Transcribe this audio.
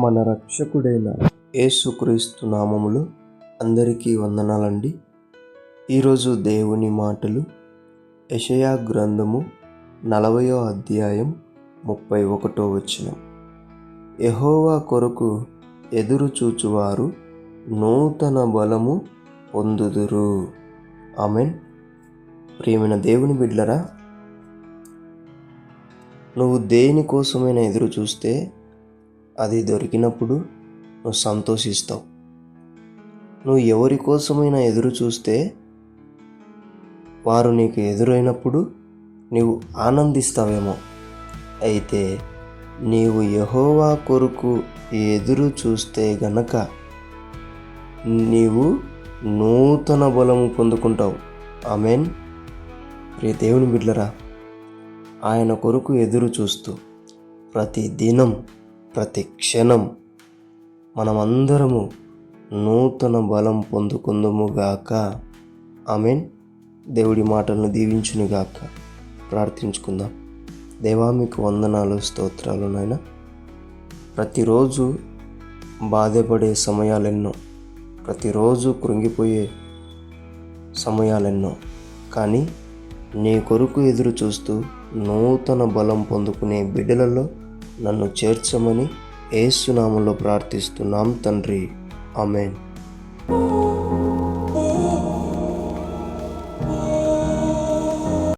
మన రక్షకుడైన యేసుక్రీస్తు నామములో అందరికీ వందనాలండి. ఈరోజు దేవుని మాటలు యెషయా గ్రంథము 40వ అధ్యాయం 31వ వచనం. యెహోవా కొరకు ఎదురు చూచువారు నూతన బలము పొందుదురు. ఆమేన్. ప్రియమైన దేవుని బిడ్డలారా, నువ్వు దేనికోసమైనా ఎదురు చూస్తే అది దొరికినప్పుడు నువ్వు సంతోషిస్తావు. నువ్వు ఎవరి కోసమైనా ఎదురు చూస్తే వారు నీకు ఎదురైనప్పుడు నీవు ఆనందిస్తావేమో. అయితే నీవు యెహోవా కొరకు ఎదురు చూస్తే గనక నీవు నూతన బలము పొందుకుంటావు. ఆమేన్. ప్రియ దేవుని బిడ్డలారా, ఆయన కొరకు ఎదురు చూస్తూ ప్రతి దినం ప్రతి క్షణం మనమందరము నూతన బలం పొందుకుందుముగాక. ఆమేన్. దేవుడి మాటలను దీవించునుగాక. ప్రార్థించుకుందాం. దేవా, మీకు వందనాలు, స్తోత్రాలు నాయన. ప్రతిరోజు బాధపడే సమయాలెన్నో, ప్రతిరోజు కృంగిపోయే సమయాలెన్నో, కానీ నీ కొరకు ఎదురు చూస్తూ నూతన బలం పొందుకునే బిడ్డలలో నన్ను చేర్చమని యేసు నామములో ప్రార్థిస్తున్నాం తండ్రి. ఆమేన్.